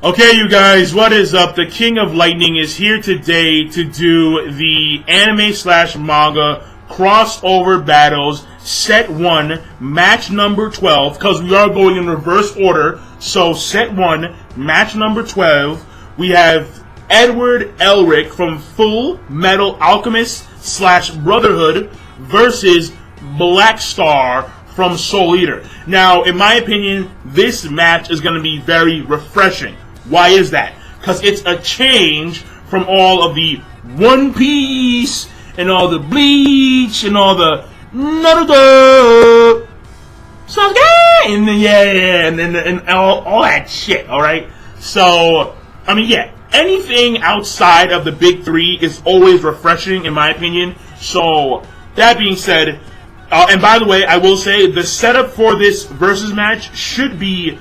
Okay, you guys, what is up? The King of Lightning is here today to do the anime slash manga crossover battles set 1, match number 12, because we are going in reverse order. So set 1, match number 12, we have Edward Elric from Full Metal Alchemist slash Brotherhood versus Black Star from Soul Eater. Now, in my opinion, this match is going to be very refreshing. Why is that? Because it's a change from all of the One Piece and all the Bleach and all the Naruto, Sasuke, and then and all that shit. All right. So I mean, yeah, anything outside of the big three is always refreshing, in my opinion. So that being said, and by the way, I will say the setup for this versus match should be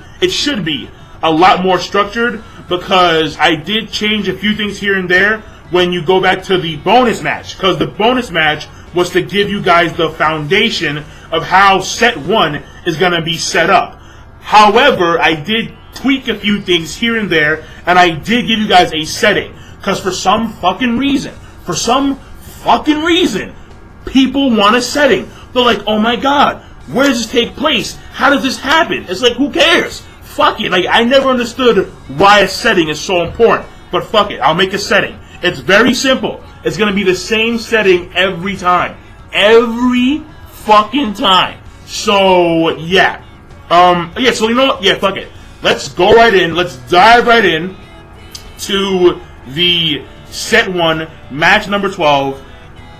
a lot more structured, because I did change a few things here and there when you go back to the bonus match, because the bonus match was to give you guys the foundation of how set 1 is going to be set up. However, I did tweak a few things here and there, and I did give you guys a setting, because for some fucking reason, people want a setting. They're like, oh my god, where does this take place? How does this happen? It's like, who cares? Fuck it. Like, I never understood why a setting is so important. But fuck it, I'll make a setting. It's very simple. It's gonna be the same setting every time. Every fucking time. So, yeah. So you know what? Yeah, fuck it. Let's go right in. Let's dive right in to the set 1, match number 12,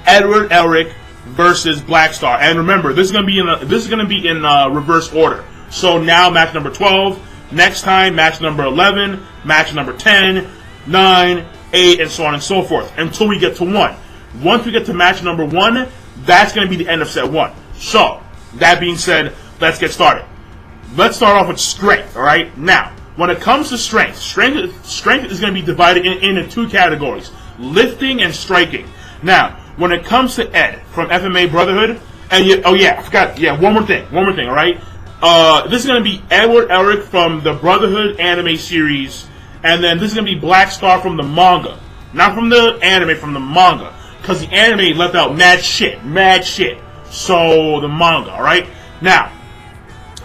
Edward Elric versus Black Star. And remember, this is gonna be in reverse order. So now match number 12, next time match number 11, match number 10, 9, 8, and so on and so forth, until we get to 1. Once we get to match number 1, that's going to be the end of set 1. So, that being said, let's get started. Let's start off with strength, alright? Now, when it comes to strength is going to be divided into 2 categories, lifting and striking. Now, when it comes to Ed from FMA Brotherhood, and I forgot, one more thing, alright? This is going to be Edward Elric from the Brotherhood anime series, and then this is going to be Black Star from the manga. Not from the anime, from the manga. Because the anime left out mad shit. So, the manga, alright? Now,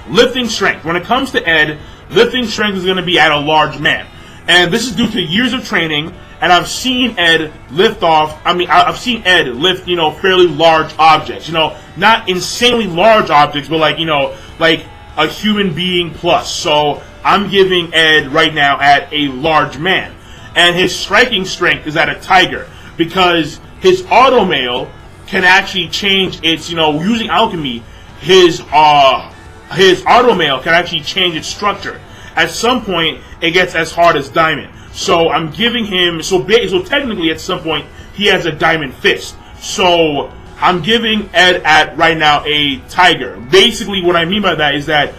lifting strength. When it comes to Ed, lifting strength is going to be at a large man. And this is due to years of training, and I've seen Ed lift I've seen Ed lift, fairly large objects. Not insanely large objects, but like a human being plus. So I'm giving Ed right now at a large man. And his striking strength is at a tiger, because his automail can actually change its, using alchemy, his automail can actually change its structure. At some point, it gets as hard as diamond. So I'm giving him, so technically at some point, he has a diamond fist. So I'm giving Ed at right now a tiger. Basically, what I mean by that is that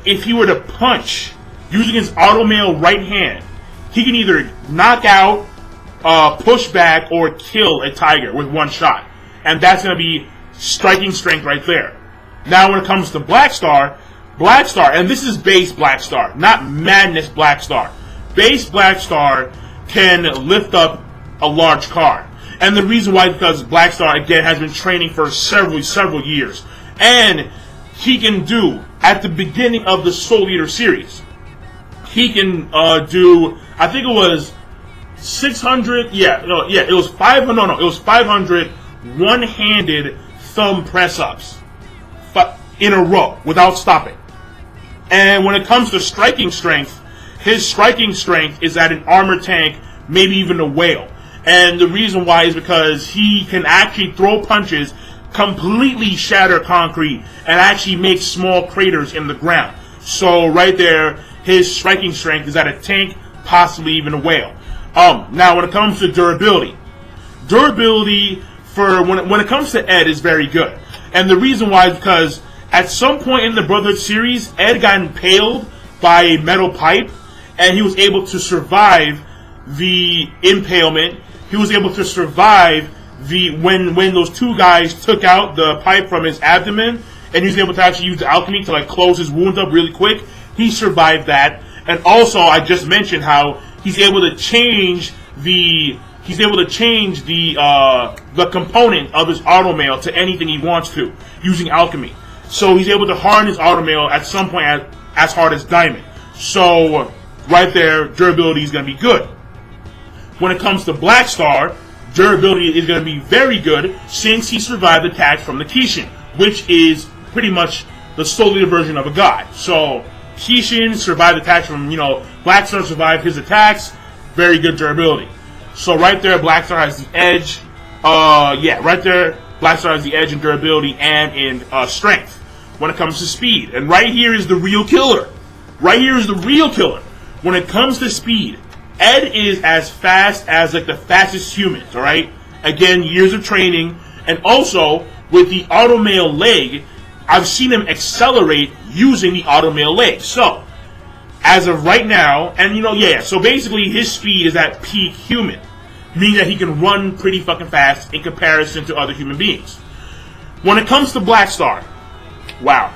if he were to punch using his automail right hand, he can either knock out, push back, or kill a tiger with one shot. And that's going to be striking strength right there. Now when it comes to Black Star, and this is base Black Star, not Madness Black Star. Base Black Star can lift up a large car. And the reason why is because Black Star, again, has been training for several years. And he can do, at the beginning of the Soul Eater series, he can do, I think it was 600, it was 500 one-handed thumb press-ups in a row without stopping. And when it comes to striking strength, his striking strength is at an armored tank, maybe even a whale. And the reason why is because he can actually throw punches, completely shatter concrete, and actually make small craters in the ground. So right there, his striking strength is at a tank, possibly even a whale. Now when it comes to durability for when it comes to Ed is very good. And the reason why is because at some point in the Brotherhood series, Ed got impaled by a metal pipe, and he was able to survive the impalement. He was able to survive when those two guys took out the pipe from his abdomen, and he was able to actually use the alchemy to close his wound up really quick. He survived that, And also, I just mentioned how he's able to change the component of his automail to anything he wants to using alchemy. So he's able to harden his automail at some point as hard as diamond. So right there, durability is going to be good. When it comes to Black Star, durability is going to be very good since he survived attacks from the Kishin, which is pretty much the solar version of a god. So Kishin survived attacks from, Black Star survived his attacks, very good durability. So right there, Black Star has the edge. Right there, Black Star has the edge in durability and in strength when it comes to speed. And right here is the real killer. Right here is the real killer. When it comes to speed, Ed is as fast as like the fastest humans, alright? Again, years of training. And also, with the automail leg, I've seen him accelerate using the automail leg. So, as of right now, and so basically his speed is at peak human, meaning that he can run pretty fucking fast in comparison to other human beings. When it comes to Black Star, wow.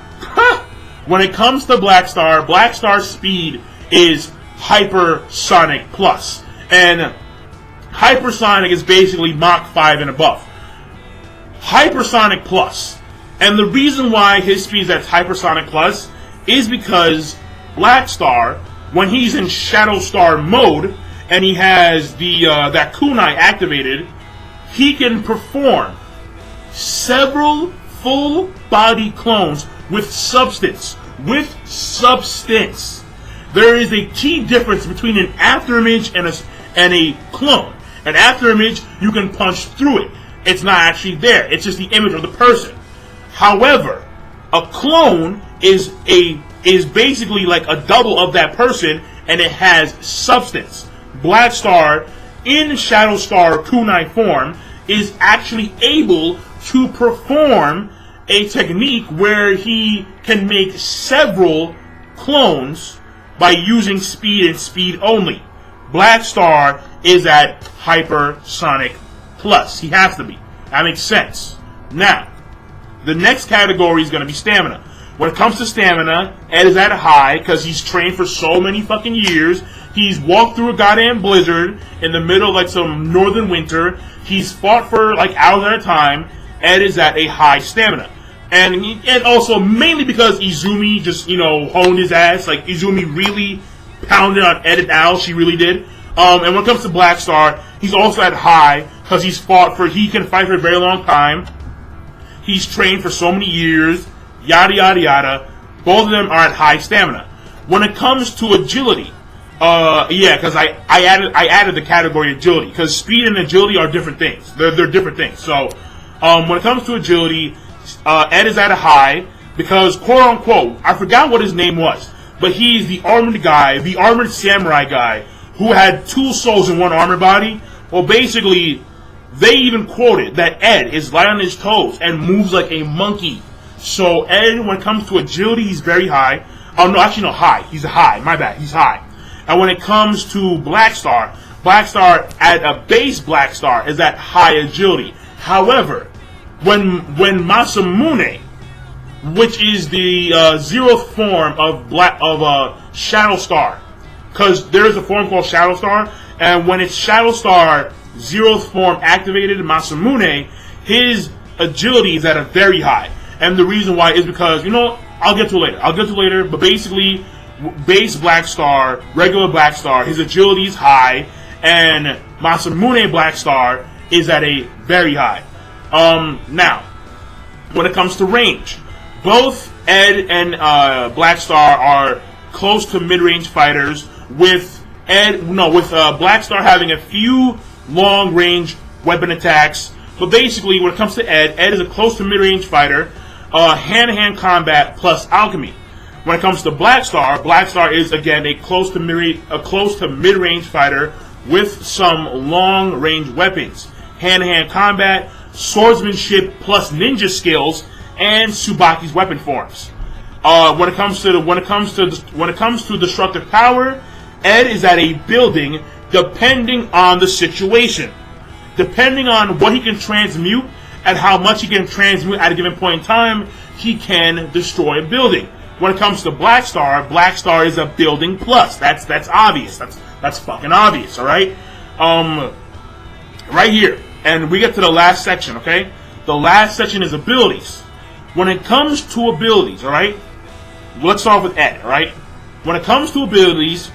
When it comes to Black Star's speed is hypersonic plus. And hypersonic is basically Mach 5 and above. Hypersonic plus. And the reason why his speed is at hypersonic plus is because Black Star, when he's in Shadow Star mode and he has the that kunai activated, he can perform several full body clones with substance. There is a key difference between an afterimage and a clone. An afterimage, you can punch through it. It's not actually there. It's just the image of the person. However, a clone is basically like a double of that person, and it has substance. Black Star, in Shadow Star kunai form, is actually able to perform a technique where he can make several clones by using speed and speed only. Black Star is at hypersonic plus. He has to be. That makes sense. Now, the next category is going to be stamina. When it comes to stamina, Ed is at a high because he's trained for so many fucking years. He's walked through a goddamn blizzard in the middle of like some northern winter. He's fought for like hours at a time. Ed is at a high stamina. And also mainly because Izumi just, honed his ass. Like, Izumi really pounded on Ed and Al. She really did. And when it comes to Black Star, he's also at high because he can fight for a very long time. He's trained for so many years. Yada, yada, yada. Both of them are at high stamina. When it comes to agility, because I added the category agility, because speed and agility are different things. They're different things. So, when it comes to agility, Ed is at a high because, quote unquote, I forgot what his name was, but he's the armored guy, the armored samurai guy who had 2 souls in one armored body. Well, basically, they even quoted that Ed is light on his toes and moves like a monkey. So Ed, when it comes to agility, he's very high. High. He's high. My bad. He's high. And when it comes to Black Star at a base Black Star is at high agility. However, when Masamune, which is the 0th form of Shadow Star, because there is a form called Shadow Star, and when it's Shadow Star 0th form activated, Masamune, his agility is at a very high. And the reason why is because, I'll get to it later, but basically, base Black Star, regular Black Star, his agility is high, and Masamune Black Star is at a very high. Now, when it comes to range, both Ed and Black Star are close to mid-range fighters, with Black Star having a few long-range weapon attacks. But basically, when it comes to Ed is a close to mid-range fighter, hand-to-hand combat plus alchemy. When it comes to Black Star is again a close to mid-range fighter with some long-range weapons, hand-to-hand combat, swordsmanship plus ninja skills, and Tsubaki's weapon forms. When it comes to destructive power, Ed is at a building depending on the situation. Depending on what he can transmute and how much he can transmute at a given point in time, he can destroy a building. When it comes to Black Star is a building plus. That's obvious. That's fucking obvious, alright? Right here. And we get to the last section, okay? The last section is abilities. When it comes to abilities, alright? Let's start with Ed, alright? When it comes to abilities,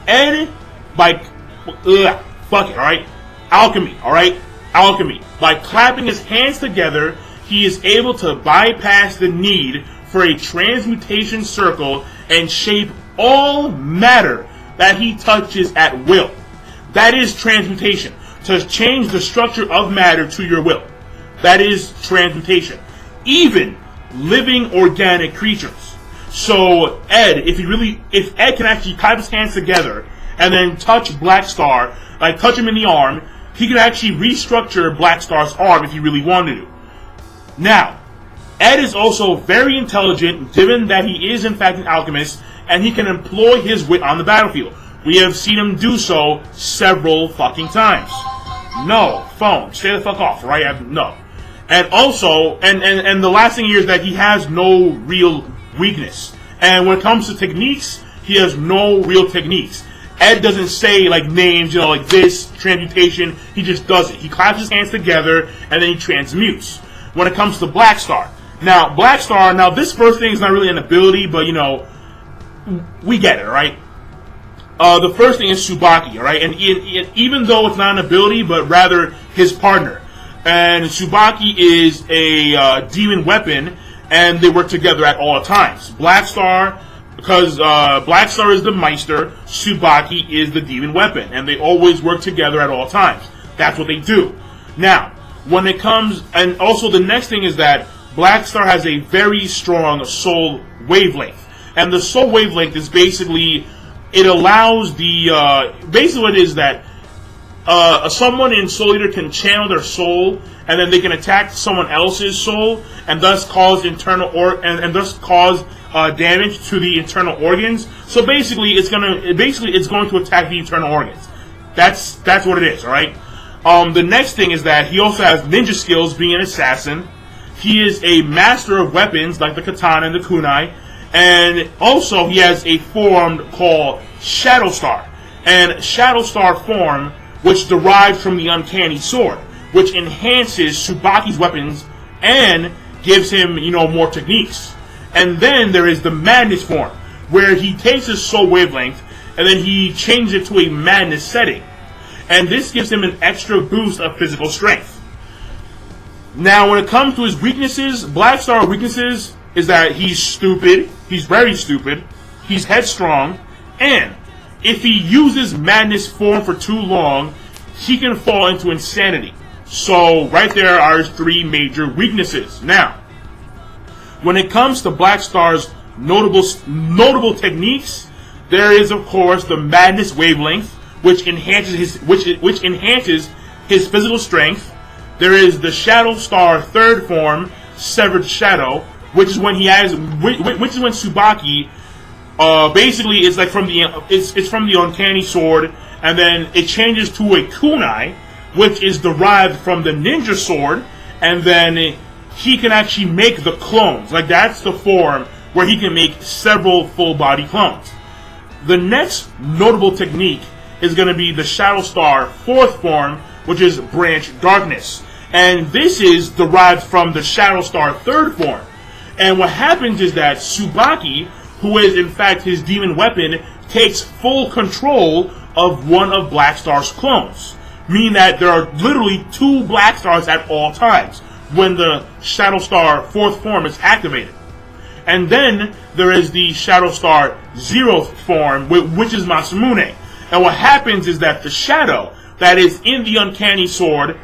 Ed, fuck it, alright? Alchemy, alright? Alchemy. By clapping his hands together, he is able to bypass the need for a transmutation circle and shape all matter that he touches at will. That is transmutation. To change the structure of matter to your will. That is transmutation. Even living organic creatures. So Ed, if Ed can actually clap his hands together and then touch Black Star, like touch him in the arm, he can actually restructure Black Star's arm if he really wanted to. Now, Ed is also very intelligent, given that he is in fact an alchemist, and he can employ his wit on the battlefield. We have seen him do so several fucking times. No, phone, stay the fuck off, right? No. And also, and the last thing here is that he has no real weakness. And when it comes to techniques, he has no real techniques. Ed doesn't say like names, you know, like this, transmutation, he just does it. He claps his hands together and then he transmutes. When it comes to Black Star. Now, Black Star, this first thing is not really an ability, but you know, we get it, right? The first thing is Tsubaki, alright? And even though it's not an ability, but rather his partner. And Tsubaki is a demon weapon, and they work together at all times. Black Star, because Black Star is the Meister, Tsubaki is the demon weapon, and they always work together at all times. That's what they do. Now, when it comes, and also the next thing is that Black Star has a very strong soul wavelength. And the soul wavelength is basically, it allows the, basically what it is that someone in Soul Eater can channel their soul, and then they can attack someone else's soul, and thus cause and thus cause damage to the internal organs. So basically, it's going to attack the internal organs. That's what it is, all right. The next thing is that he also has ninja skills, being an assassin. He is a master of weapons like the katana and the kunai, and also he has a form called Shadow Star. And Shadow Star form, which derives from the uncanny sword, which enhances Tsubaki's weapons and gives him, you know, more techniques. And then there is the Madness form, where he takes his soul wavelength and then he changes it to a madness setting. And this gives him an extra boost of physical strength. Now, when it comes to his weaknesses, Black Star weaknesses is that he's stupid, he's very stupid, he's headstrong, and if he uses madness form for too long, he can fall into insanity. So, right there are his three major weaknesses. Now, when it comes to Black Star's notable techniques, there is, of course, the Madness Wavelength, which enhances his physical strength. There is the Shadow Star third form, Severed Shadow, which is when Tsubaki, basically it's like from the Uncanny Sword, and then it changes to a kunai, which is derived from the ninja sword, and then he can actually make the clones. Like, that's the form where he can make several full body clones. The next notable technique is going to be the Shadow Star fourth form, which is Branch Darkness. And this is derived from the Shadow Star third form. And what happens is that Tsubaki, who is in fact his demon weapon, takes full control of one of Black Star's clones. Meaning that there are literally two Black Stars at all times when the Shadow Star fourth form is activated. And then there is the Shadow Star zeroth form, which is Masamune. And what happens is that the shadow that is in the Uncanny Sword,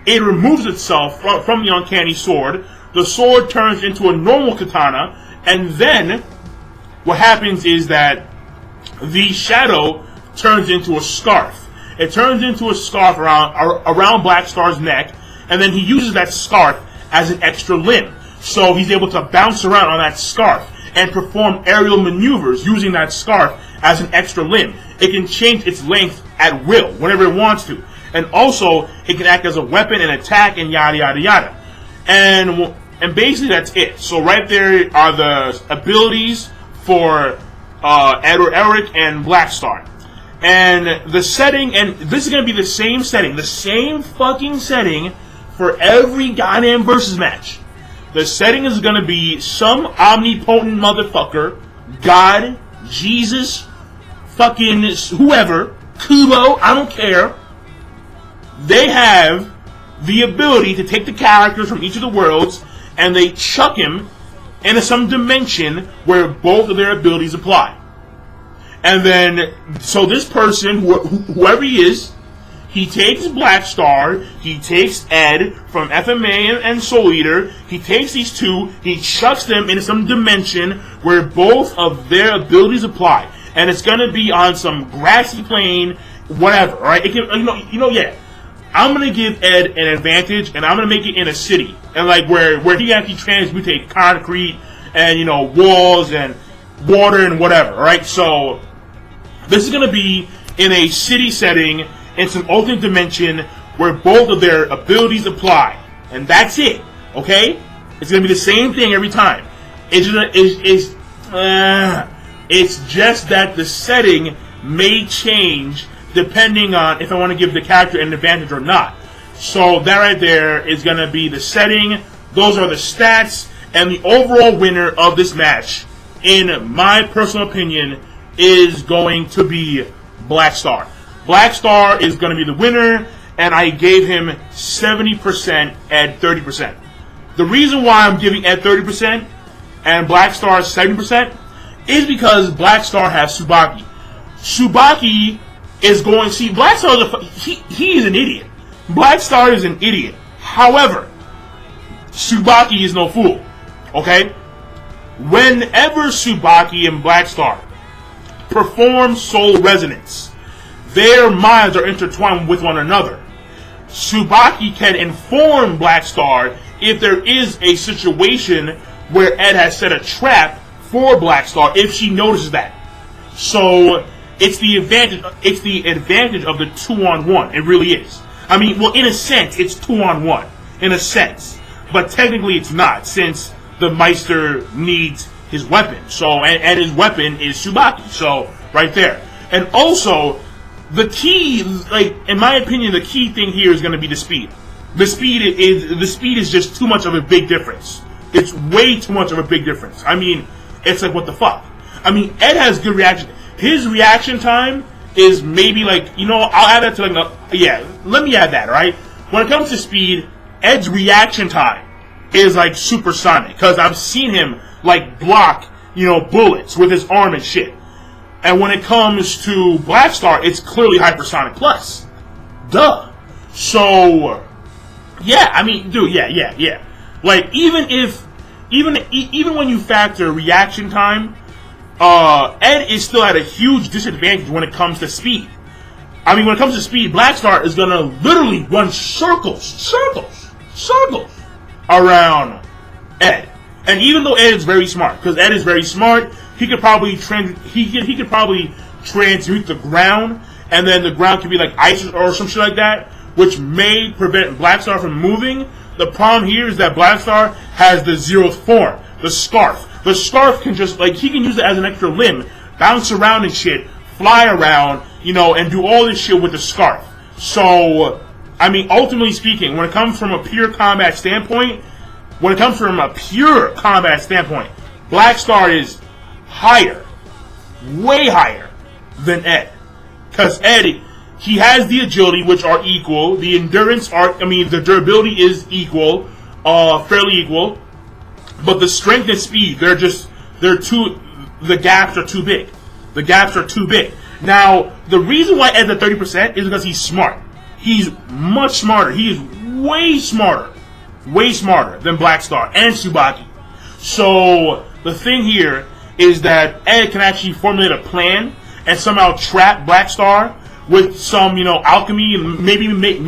it removes itself from the Uncanny Sword. The sword turns into a normal katana, and then what happens is that the shadow turns into a scarf. It turns into a scarf around Black Star's neck, and then he uses that scarf as an extra limb. So he's able to bounce around on that scarf and perform aerial maneuvers using that scarf as an extra limb. It can change its length at will, whenever it wants to. And also, it can act as a weapon and attack and yada yada yada. And And basically that's it. So right there are the abilities for Elric and Black Star. And the setting, and this is going to be the same setting, the same fucking setting for every goddamn versus match. The setting is going to be some omnipotent motherfucker, God, Jesus, fucking whoever, Kubo, I don't care. They have the ability to take the characters from each of the worlds and they chuck him into some dimension where both of their abilities apply. And then, so this person, whoever he is, he takes Black Star, he takes Ed from FMA and Soul Eater, he takes these two, he chucks them into some dimension where both of their abilities apply. And it's gonna be on some grassy plain, whatever, right? It can, yeah. I'm gonna give Ed an advantage, and I'm gonna make it in a city, and like where he actually transmutates concrete and walls and water and whatever, right? So this is gonna be in a city setting in some alternate dimension where both of their abilities apply, and that's it. Okay, it's gonna be the same thing every time. It's just that the setting may change depending on if I want to give the character an advantage or not. So that right there is going to be the setting. Those are the stats. And the overall winner of this match, in my personal opinion, is going to be Black Star. Black Star is going to be the winner, and I gave him 70% at 30%. The reason why I'm giving Ed 30% and Black Star 70% is because Black Star has Tsubaki. Tsubaki is going, see, Black Star he is an idiot. Black Star is an idiot. However, Tsubaki is no fool. Okay? Whenever Tsubaki and Black Star perform soul resonance, their minds are intertwined with one another. Tsubaki can inform Black Star if there is a situation where Ed has set a trap for Black Star, if she notices that. So it's the advantage of the 2-on-1. It really is. I mean, well, in a sense, it's 2-on-1. In a sense. But technically it's not, since the Meister needs his weapon. So, and his weapon is Tsubaki. So, right there. And also, the key, like, in my opinion, the key thing here is going to be the speed. The speed is just too much of a big difference. It's way too much of a big difference. I mean, it's like, what the fuck? I mean, Ed has good reaction. His reaction time is maybe like, I'll add that to like, let me add that, right? When it comes to speed, Ed's reaction time is like supersonic, because I've seen him like block, bullets with his arm and shit. And when it comes to Black Star, it's clearly hypersonic plus. Duh. So, yeah, I mean, dude, yeah. Like, even when you factor reaction time, Ed is still at a huge disadvantage when it comes to speed. I mean, when it comes to speed, Black Star is gonna literally run circles around Ed. And even though Ed is very smart, because Ed is very smart, he could probably transmute the ground, and then the ground could be like ice or some shit like that, which may prevent Black Star from moving. The problem here is that Black Star has the zeroth form, the Scarf. The Scarf can just, like, he can use it as an extra limb, bounce around and shit, fly around, and do all this shit with the Scarf. So, I mean, ultimately speaking, when it comes from a pure combat standpoint, Black Star is higher, way higher than Ed. Because Ed, he has the agility, which are equal, the endurance the durability is equal, fairly equal, but the strength and speed, the gaps are too big. The gaps are too big. Now, the reason why Ed's at 30% is because he's smart. He's much smarter. He is way smarter than Black Star and Tsubaki. So, the thing here is that Ed can actually formulate a plan and somehow trap Black Star with some, alchemy, and maybe make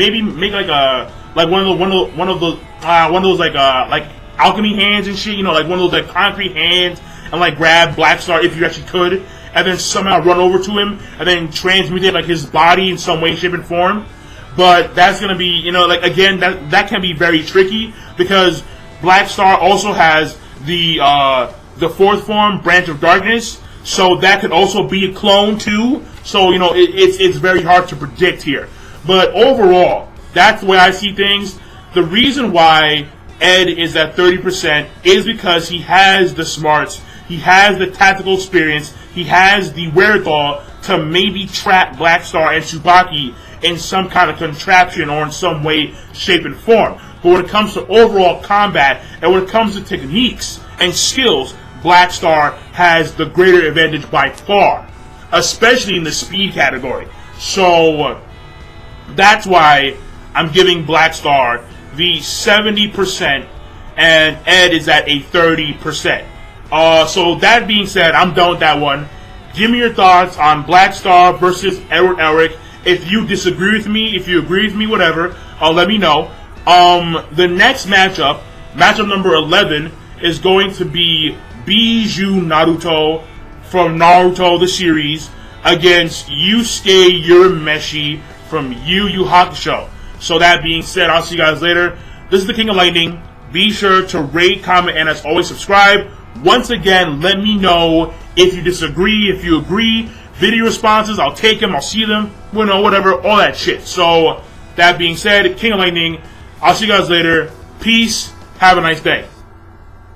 like one of those alchemy hands and shit, like one of those like concrete hands, and like grab Black Star if you actually could, and then somehow run over to him and then transmute like his body in some way, shape, and form. But that's gonna be, again, that can be very tricky, because Black Star also has the fourth form, Branch of Darkness, so that could also be a clone too. So, you know, it's very hard to predict here. But overall, that's the way I see things. The reason why Ed is at 30% is because he has the smarts, he has the tactical experience, he has the wherewithal to maybe trap Black Star and Tsubaki in some kind of contraption or in some way, shape, and form. But when it comes to overall combat and when it comes to techniques and skills, Black Star has the greater advantage by far, especially in the speed category. So that's why I'm giving Black Star the 70% and Ed is at a 30%. So that being said, I'm done with that one. Give me your thoughts on Black Star versus Edward Elric. If you disagree with me, if you agree with me, whatever, let me know. The next matchup number 11, is going to be Bijuu Naruto from Naruto the series against Yusuke Uremeshi from Yu Hakusho. So that being said, I'll see you guys later. This is the King of Lightning. Be sure to rate, comment, and as always, subscribe. Once again, let me know if you disagree, if you agree. Video responses, I'll take them, I'll see them, you know, whatever, all that shit. So, that being said, King of Lightning, I'll see you guys later. Peace. Have a nice day.